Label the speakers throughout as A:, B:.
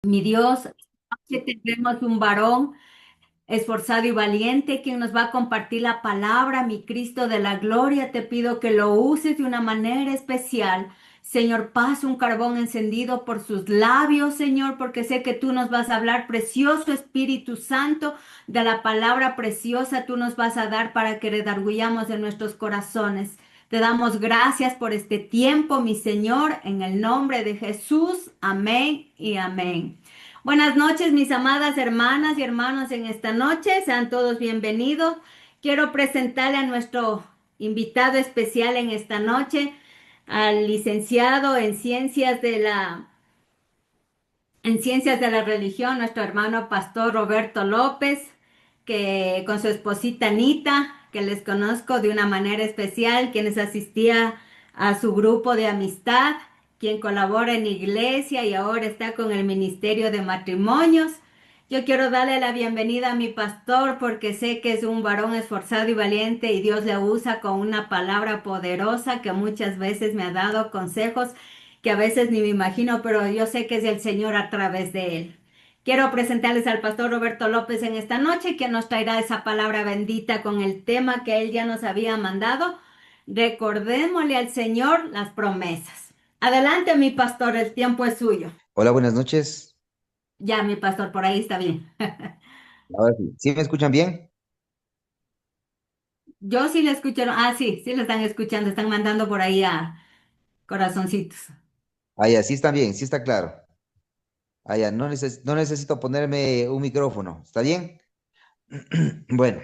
A: Mi Dios, que tendremos un varón esforzado y valiente, quien nos va a compartir la palabra, mi Cristo de la gloria. Te pido que lo uses de una manera especial. Señor, pasa un carbón encendido por sus labios, Señor, porque sé que tú nos vas a hablar, precioso Espíritu Santo, de la palabra preciosa tú nos vas a dar para que redarguyamos en nuestros corazones. Te damos gracias por este tiempo, mi Señor, en el nombre de Jesús. Amén y amén. Buenas noches, mis amadas hermanas y hermanos en esta noche. Sean todos bienvenidos. Quiero presentarle a nuestro invitado especial en esta noche, al licenciado en ciencias de la religión, nuestro hermano pastor Roberto López, que con su esposita Anita, que les conozco de una manera especial, quienes asistía a su grupo de amistad, quien colabora en iglesia y ahora está con el Ministerio de Matrimonios. Yo quiero darle la bienvenida a mi pastor porque sé que es un varón esforzado y valiente y Dios le usa con una palabra poderosa que muchas veces me ha dado consejos que a veces ni me imagino, pero yo sé que es el Señor a través de él. Quiero presentarles al pastor Roberto López en esta noche, que nos traerá esa palabra bendita con el tema que él ya nos había mandado. Recordémosle al Señor las promesas. Adelante, mi pastor, el tiempo es suyo.
B: Hola, buenas noches.
A: Ya, mi pastor, por ahí está bien.
B: Ahora sí. ¿Sí me escuchan bien?
A: Yo sí le escucharon. Ah, sí, sí le están escuchando. Están mandando por ahí a corazoncitos.
B: Ah, ya, sí está bien, sí está claro. Ah, ya, no necesito ponerme un micrófono. ¿Está bien? Bueno,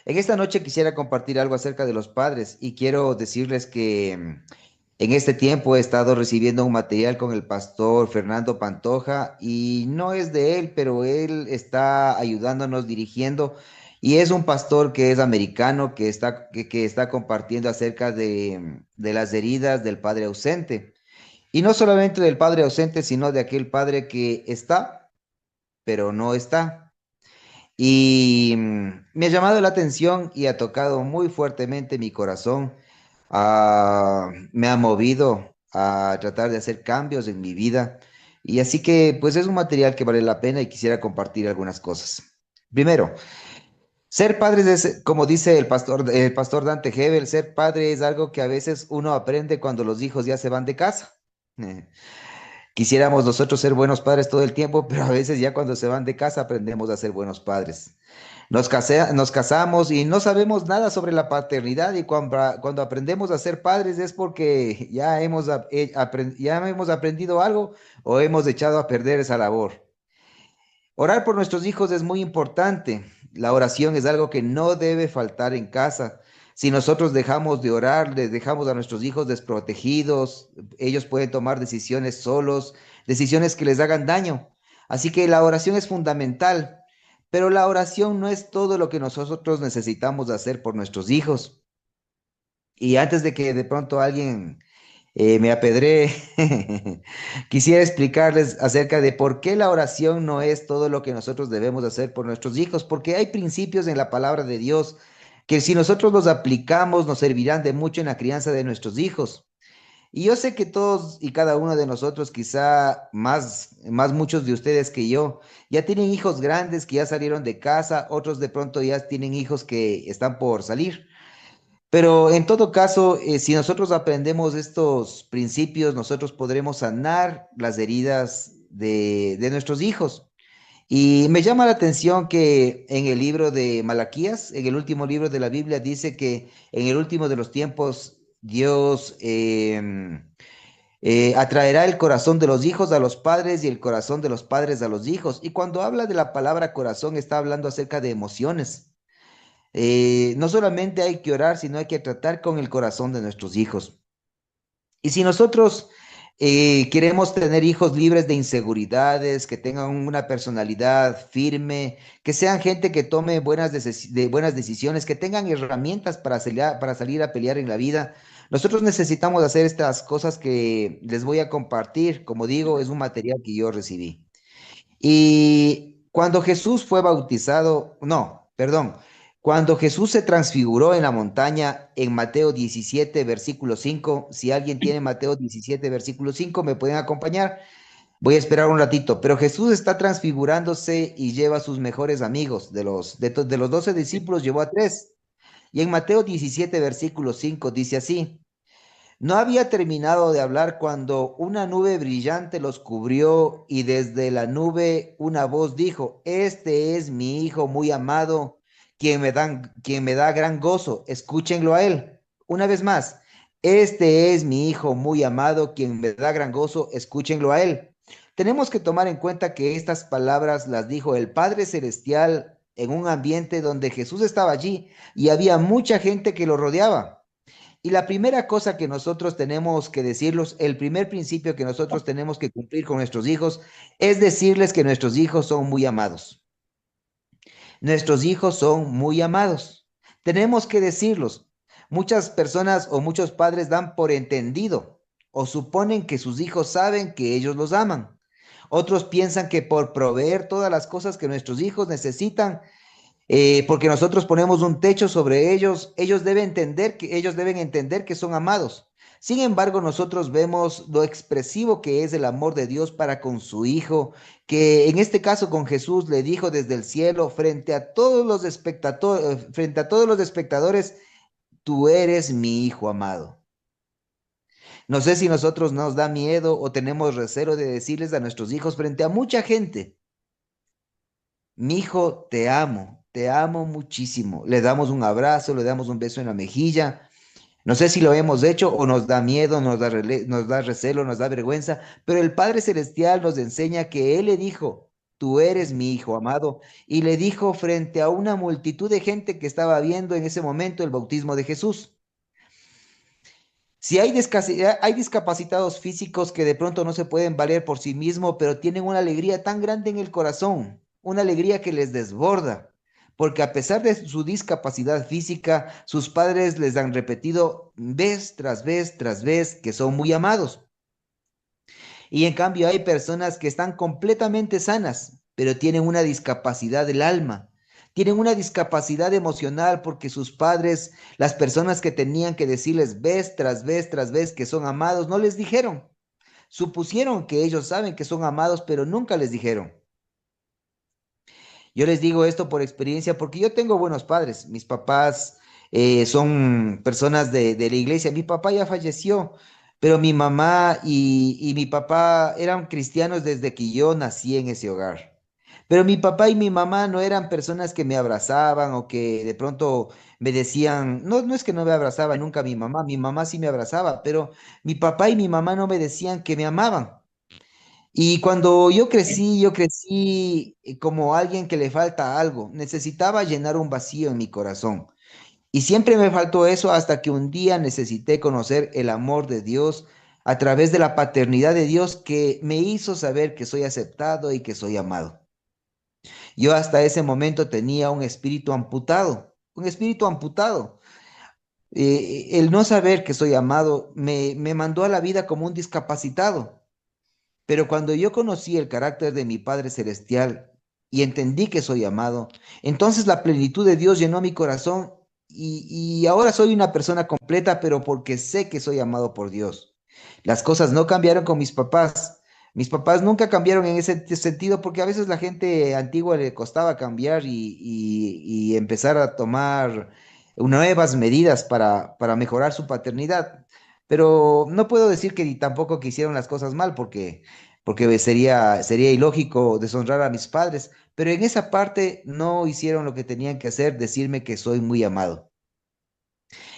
B: en esta noche quisiera compartir algo acerca de los padres y quiero decirles que en este tiempo he estado recibiendo un material con el pastor Fernando Pantoja y no es de él, pero él está ayudándonos dirigiendo y es un pastor que es americano que está compartiendo acerca de las heridas del padre ausente. Y no solamente del padre ausente, sino de aquel padre que está, pero no está. Y me ha llamado la atención y ha tocado muy fuertemente mi corazón. Me ha movido a tratar de hacer cambios en mi vida. Y así que, pues es un material que vale la pena y quisiera compartir algunas cosas. Primero, ser padres es, como dice el pastor Dante Hebel, ser padre es algo que a veces uno aprende cuando los hijos ya se van de casa. Quisiéramos nosotros ser buenos padres todo el tiempo, pero a veces ya cuando se van de casa aprendemos a ser buenos padres. Nos casamos y no sabemos nada sobre la paternidad y cuando aprendemos a ser padres es porque ya hemos aprendido algo o hemos echado a perder esa labor. Orar por nuestros hijos es muy importante. La oración es algo que no debe faltar en casa. Si nosotros dejamos de orar, les dejamos a nuestros hijos desprotegidos, ellos pueden tomar decisiones solos, decisiones que les hagan daño. Así que la oración es fundamental, pero la oración no es todo lo que nosotros necesitamos hacer por nuestros hijos. Y antes de que de pronto alguien me apedré. Quisiera explicarles acerca de por qué la oración no es todo lo que nosotros debemos hacer por nuestros hijos, porque hay principios en la palabra de Dios que si nosotros los aplicamos nos servirán de mucho en la crianza de nuestros hijos. Y yo sé que todos y cada uno de nosotros, quizá más muchos de ustedes que yo, ya tienen hijos grandes que ya salieron de casa, otros de pronto ya tienen hijos que están por salir. Pero en todo caso, si nosotros aprendemos estos principios, nosotros podremos sanar las heridas de nuestros hijos. Y me llama la atención que en el libro de Malaquías, en el último libro de la Biblia, dice que en el último de los tiempos Dios atraerá el corazón de los hijos a los padres y el corazón de los padres a los hijos. Y cuando habla de la palabra corazón, está hablando acerca de emociones. No solamente hay que orar, sino hay que tratar con el corazón de nuestros hijos. Y si nosotros queremos tener hijos libres de inseguridades, que tengan una personalidad firme, que sean gente que tome buenas decisiones, que tengan herramientas para salir a pelear en la vida, nosotros necesitamos hacer estas cosas que les voy a compartir. Como digo, es un material que yo recibí. Y cuando Jesús fue bautizado, no, perdón, cuando Jesús se transfiguró en la montaña en Mateo 17, versículo 5, si alguien tiene Mateo 17, versículo 5, me pueden acompañar. Voy a esperar un ratito, pero Jesús está transfigurándose y lleva a sus mejores amigos. De los 12 discípulos llevó a tres. Y en Mateo 17, versículo 5 dice así. No había terminado de hablar cuando una nube brillante los cubrió y desde la nube una voz dijo, Este es mi Hijo muy amado, quien me da gran gozo. Escúchenlo a él. Una vez más, este es mi Hijo muy amado, quien me da gran gozo. Escúchenlo a él. Tenemos que tomar en cuenta que estas palabras las dijo el Padre Celestial en un ambiente donde Jesús estaba allí y había mucha gente que lo rodeaba. Y la primera cosa que nosotros tenemos que decirlos, el primer principio que nosotros tenemos que cumplir con nuestros hijos, es decirles que nuestros hijos son muy amados. Nuestros hijos son muy amados. Tenemos que decirlos. Muchas personas o muchos padres dan por entendido o suponen que sus hijos saben que ellos los aman. Otros piensan que por proveer todas las cosas que nuestros hijos necesitan, porque nosotros ponemos un techo sobre ellos, ellos deben entender que son amados. Sin embargo, nosotros vemos lo expresivo que es el amor de Dios para con su Hijo, que en este caso con Jesús le dijo desde el cielo frente a todos los espectadores, tú eres mi Hijo amado. No sé si nosotros nos da miedo o tenemos recelo de decirles a nuestros hijos frente a mucha gente, mi hijo, te amo muchísimo. Le damos un abrazo, le damos un beso en la mejilla. No sé si lo hemos hecho o nos da miedo, nos da recelo, nos da vergüenza, pero el Padre Celestial nos enseña que Él le dijo, tú eres mi hijo amado, y le dijo frente a una multitud de gente que estaba viendo en ese momento el bautismo de Jesús. Si hay discapacitados físicos que de pronto no se pueden valer por sí mismos, pero tienen una alegría tan grande en el corazón, una alegría que les desborda, porque a pesar de su discapacidad física, sus padres les han repetido vez tras vez tras vez que son muy amados. Y en cambio hay personas que están completamente sanas, pero tienen una discapacidad del alma. Tienen una discapacidad emocional porque sus padres, las personas que tenían que decirles vez tras vez tras vez que son amados, no les dijeron. Supusieron que ellos saben que son amados, pero nunca les dijeron. Yo les digo esto por experiencia porque yo tengo buenos padres. Mis papás son personas de la iglesia. Mi papá ya falleció, pero mi mamá y mi papá eran cristianos desde que yo nací en ese hogar. Pero mi papá y mi mamá no eran personas que me abrazaban o que de pronto me decían, no, no es que no me abrazaba nunca mi mamá sí me abrazaba, pero mi papá y mi mamá no me decían que me amaban. Y cuando yo crecí como alguien que le falta algo, necesitaba llenar un vacío en mi corazón. Y siempre me faltó eso hasta que un día necesité conocer el amor de Dios a través de la paternidad de Dios que me hizo saber que soy aceptado y que soy amado. Yo hasta ese momento tenía un espíritu amputado, un espíritu amputado. El no saber que soy amado me mandó a la vida como un discapacitado. Pero cuando yo conocí el carácter de mi Padre Celestial y entendí que soy amado, entonces la plenitud de Dios llenó mi corazón y ahora soy una persona completa, pero porque sé que soy amado por Dios. Las cosas no cambiaron con mis papás. Mis papás nunca cambiaron en ese sentido porque a veces la gente antigua le costaba cambiar y empezar a tomar nuevas medidas para mejorar su paternidad. Pero no puedo decir que ni tampoco que hicieron las cosas mal porque sería ilógico deshonrar a mis padres. Pero en esa parte no hicieron lo que tenían que hacer, decirme que soy muy amado.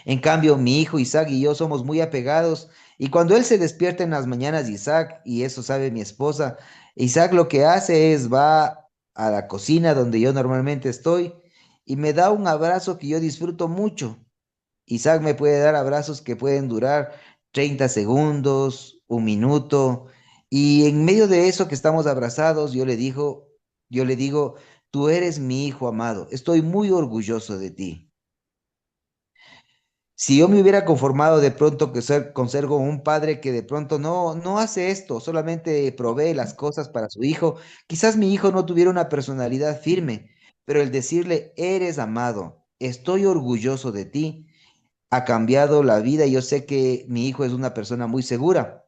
B: En cambio, mi hijo Isaac y yo somos muy apegados y cuando él se despierta en las mañanas, Isaac, y eso sabe mi esposa, Isaac lo que hace es va a la cocina donde yo normalmente estoy y me da un abrazo que yo disfruto mucho. Isaac me puede dar abrazos que pueden durar 30 segundos, un minuto, y en medio de eso que estamos abrazados, yo le digo, tú eres mi hijo amado, estoy muy orgulloso de ti. Si yo me hubiera conformado de pronto con ser como un padre que de pronto no hace esto, solamente provee las cosas para su hijo, quizás mi hijo no tuviera una personalidad firme, pero el decirle, eres amado, estoy orgulloso de ti, ha cambiado la vida y yo sé que mi hijo es una persona muy segura.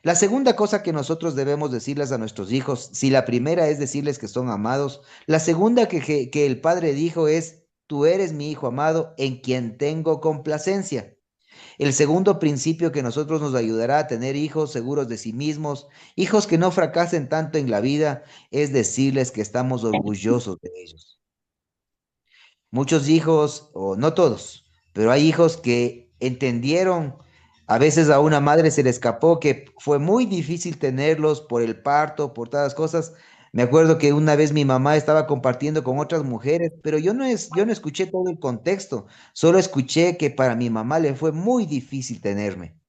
B: La segunda cosa que nosotros debemos decirles a nuestros hijos, si la primera es decirles que son amados, la segunda que el Padre dijo es, tú eres mi hijo amado en quien tengo complacencia. El segundo principio que nosotros nos ayudará a tener hijos seguros de sí mismos, hijos que no fracasen tanto en la vida, es decirles que estamos orgullosos de ellos. Muchos hijos, o no todos, pero hay hijos que entendieron, a veces a una madre se le escapó que fue muy difícil tenerlos por el parto, por todas las cosas. Me acuerdo que una vez mi mamá estaba compartiendo con otras mujeres, pero yo no escuché todo el contexto, solo escuché que para mi mamá le fue muy difícil tenerme.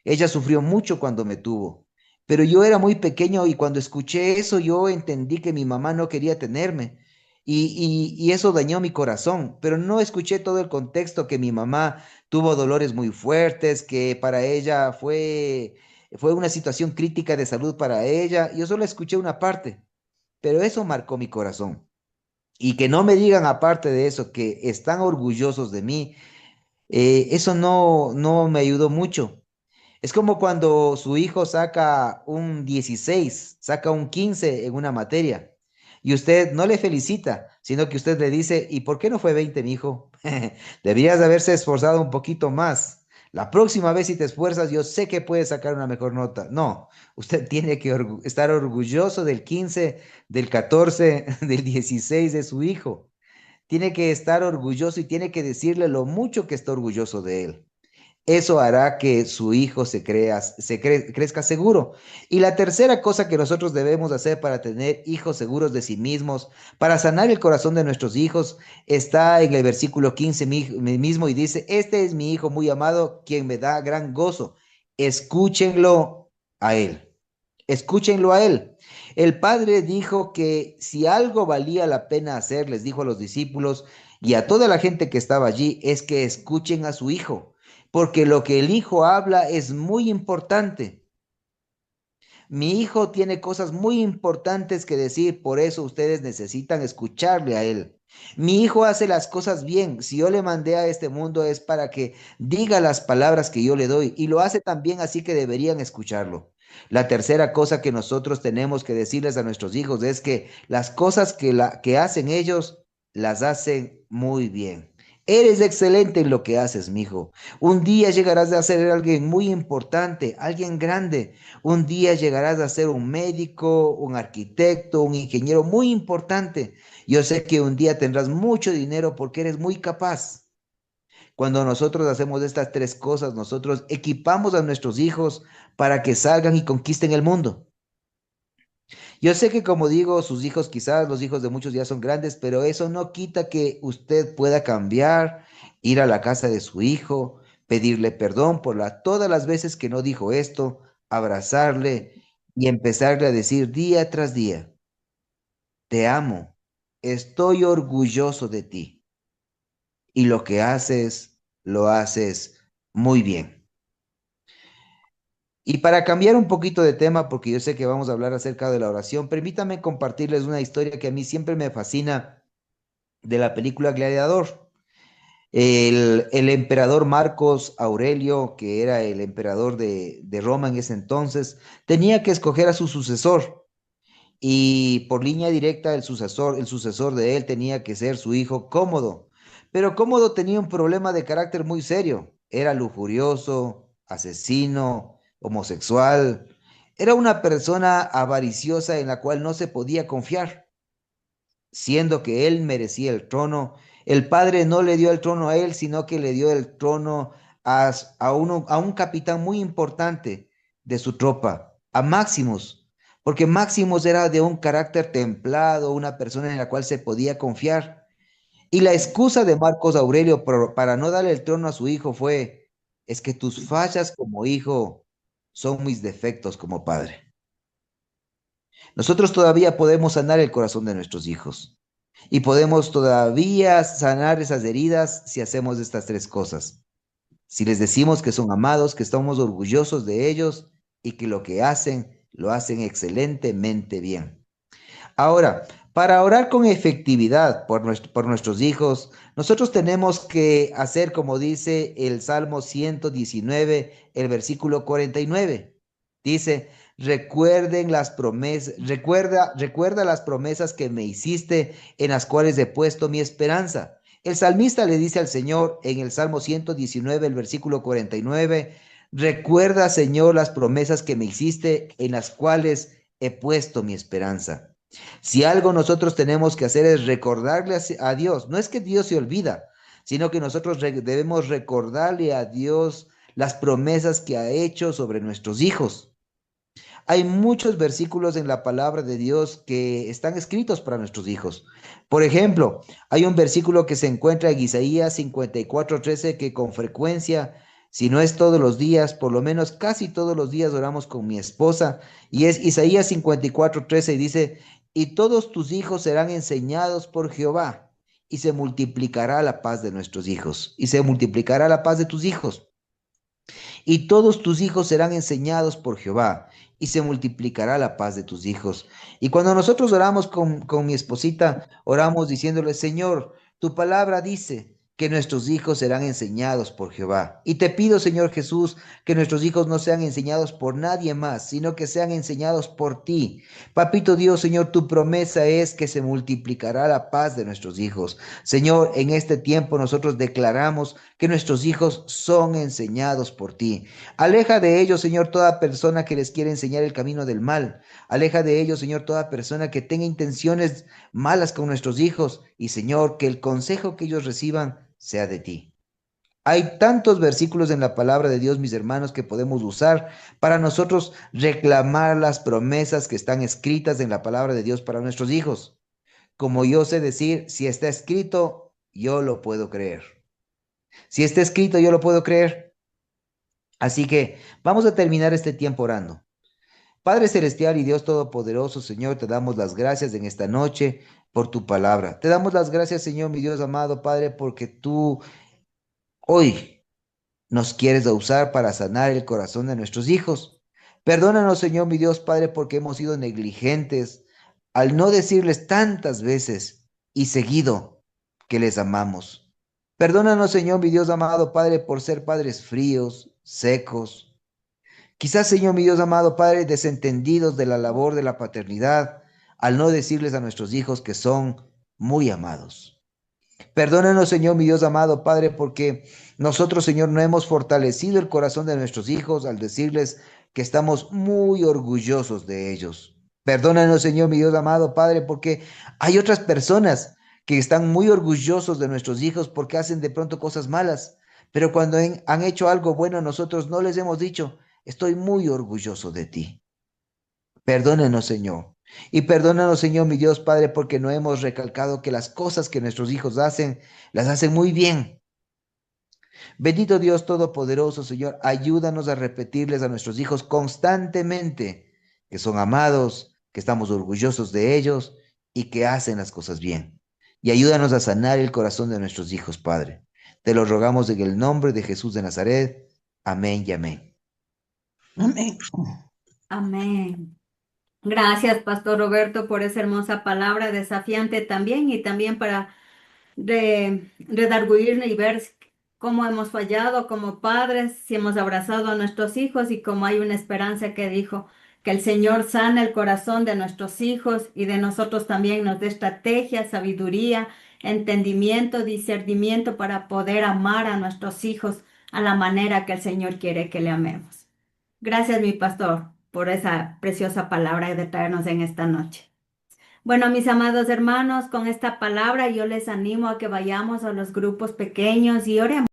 B: Ella sufrió mucho cuando me tuvo, pero yo era muy pequeño y cuando escuché eso yo entendí que mi mamá no quería tenerme y eso dañó mi corazón, pero no escuché todo el contexto que mi mamá tuvo dolores muy fuertes, que para ella fue una situación crítica de salud para ella. Yo solo escuché una parte, pero eso marcó mi corazón. Y que no me digan aparte de eso que están orgullosos de mí, eso no me ayudó mucho. Es como cuando su hijo saca un 16, saca un 15 en una materia y usted no le felicita, sino que usted le dice, ¿y por qué no fue 20, mi hijo? Debías de haberse esforzado un poquito más. La próxima vez si te esfuerzas, yo sé que puedes sacar una mejor nota. No, usted tiene que estar orgulloso del 15, del 14, del 16 de su hijo. Tiene que estar orgulloso y tiene que decirle lo mucho que está orgulloso de él. Eso hará que su hijo crezca seguro. Y la tercera cosa que nosotros debemos hacer para tener hijos seguros de sí mismos, para sanar el corazón de nuestros hijos, está en el versículo 15 mismo y dice, este es mi hijo muy amado, quien me da gran gozo. Escúchenlo a él. Escúchenlo a él. El padre dijo que si algo valía la pena hacer, les dijo a los discípulos y a toda la gente que estaba allí, es que escuchen a su hijo, porque lo que el hijo habla es muy importante. Mi hijo tiene cosas muy importantes que decir, por eso ustedes necesitan escucharle a él. Mi hijo hace las cosas bien. Si yo le mandé a este mundo es para que diga las palabras que yo le doy y lo hace también, así que deberían escucharlo. La tercera cosa que nosotros tenemos que decirles a nuestros hijos es que las cosas que hacen ellos las hacen muy bien. Eres excelente en lo que haces, mijo. Un día llegarás a ser alguien muy importante, alguien grande. Un día llegarás a ser un médico, un arquitecto, un ingeniero muy importante. Yo sé que un día tendrás mucho dinero porque eres muy capaz. Cuando nosotros hacemos estas tres cosas, nosotros equipamos a nuestros hijos para que salgan y conquisten el mundo. Yo sé que como digo, sus hijos quizás, los hijos de muchos ya son grandes, pero eso no quita que usted pueda cambiar, ir a la casa de su hijo, pedirle perdón por todas las veces que no dijo esto, abrazarle y empezarle a decir día tras día, te amo, estoy orgulloso de ti y lo que haces, lo haces muy bien. Y para cambiar un poquito de tema, porque yo sé que vamos a hablar acerca de la oración, permítame compartirles una historia que a mí siempre me fascina de la película Gladiador. El emperador Marcos Aurelio, que era el emperador de Roma en ese entonces, tenía que escoger a su sucesor y por línea directa el sucesor de él tenía que ser su hijo Cómodo. Pero Cómodo tenía un problema de carácter muy serio. Era lujurioso, asesino, homosexual. Era una persona avariciosa en la cual no se podía confiar. Siendo que él merecía el trono, el padre no le dio el trono a él, sino que le dio el trono a un capitán muy importante de su tropa, a Maximus, porque Maximus era de un carácter templado, una persona en la cual se podía confiar. Y la excusa de Marcos Aurelio para no darle el trono a su hijo fue, es que tus fallas como hijo son mis defectos como padre. Nosotros todavía podemos sanar el corazón de nuestros hijos y podemos todavía sanar esas heridas si hacemos estas tres cosas. Si les decimos que son amados, que estamos orgullosos de ellos y que lo que hacen lo hacen excelentemente bien. Ahora, para orar con efectividad por nuestros hijos, nosotros tenemos que hacer como dice el Salmo 119, el versículo 49. Dice, recuerda las promesas que me hiciste, en las cuales he puesto mi esperanza. El salmista le dice al Señor en el Salmo 119, el versículo 49, recuerda, Señor, las promesas que me hiciste, en las cuales he puesto mi esperanza. Si algo nosotros tenemos que hacer es recordarle a Dios. No es que Dios se olvida, sino que nosotros debemos recordarle a Dios las promesas que ha hecho sobre nuestros hijos. Hay muchos versículos en la palabra de Dios que están escritos para nuestros hijos. Por ejemplo, hay un versículo que se encuentra en Isaías 54:13 que con frecuencia, si no es todos los días, por lo menos casi todos los días oramos con mi esposa, y es Isaías 54:13 y dice, y todos tus hijos serán enseñados por Jehová, y se multiplicará la paz de nuestros hijos, y se multiplicará la paz de tus hijos. Y todos tus hijos serán enseñados por Jehová, y se multiplicará la paz de tus hijos. Y cuando nosotros oramos con mi esposita, oramos diciéndole, Señor, tu palabra dice que nuestros hijos serán enseñados por Jehová. Y te pido, Señor Jesús, que nuestros hijos no sean enseñados por nadie más, sino que sean enseñados por ti. Papito Dios, Señor, tu promesa es que se multiplicará la paz de nuestros hijos. Señor, en este tiempo nosotros declaramos que nuestros hijos son enseñados por ti. Aleja de ellos, Señor, toda persona que les quiera enseñar el camino del mal. Aleja de ellos, Señor, toda persona que tenga intenciones malas con nuestros hijos. Y, Señor, que el consejo que ellos reciban sea de ti. Hay tantos versículos en la palabra de Dios, mis hermanos, que podemos usar para nosotros reclamar las promesas que están escritas en la palabra de Dios para nuestros hijos. Como yo sé decir, si está escrito, yo lo puedo creer. Si está escrito, yo lo puedo creer. Así que vamos a terminar este tiempo orando. Padre Celestial y Dios Todopoderoso, Señor, te damos las gracias en esta noche por tu palabra. Te damos las gracias, Señor, mi Dios amado, Padre, porque tú hoy nos quieres usar para sanar el corazón de nuestros hijos. Perdónanos, Señor, mi Dios, Padre, porque hemos sido negligentes al no decirles tantas veces y seguido que les amamos. Perdónanos, Señor, mi Dios amado, Padre, por ser padres fríos, secos. Quizás, Señor, mi Dios amado, Padre, desentendidos de la labor de la paternidad, al no decirles a nuestros hijos que son muy amados. Perdónanos, Señor, mi Dios amado, Padre, porque nosotros, Señor, no hemos fortalecido el corazón de nuestros hijos al decirles que estamos muy orgullosos de ellos. Perdónanos, Señor, mi Dios amado, Padre, porque hay otras personas que están muy orgullosos de nuestros hijos porque hacen de pronto cosas malas, pero cuando han hecho algo bueno, nosotros no les hemos dicho, estoy muy orgulloso de ti. Perdónenos, Señor. Y perdónanos, Señor, mi Dios Padre, porque no hemos recalcado que las cosas que nuestros hijos hacen, las hacen muy bien. Bendito Dios Todopoderoso, Señor, ayúdanos a repetirles a nuestros hijos constantemente que son amados, que estamos orgullosos de ellos y que hacen las cosas bien. Y ayúdanos a sanar el corazón de nuestros hijos, Padre. Te lo rogamos en el nombre de Jesús de Nazaret. Amén y amén.
C: Amén.
A: Amén. Gracias, Pastor Roberto, por esa hermosa palabra desafiante también y también para redarguirnos y ver cómo hemos fallado como padres, si hemos abrazado a nuestros hijos y cómo hay una esperanza que dijo que el Señor sana el corazón de nuestros hijos y de nosotros también nos dé estrategia, sabiduría, entendimiento, discernimiento para poder amar a nuestros hijos a la manera que el Señor quiere que le amemos. Gracias, mi pastor, por esa preciosa palabra de traernos en esta noche. Bueno, mis amados hermanos, con esta palabra yo les animo a que vayamos a los grupos pequeños y oremos.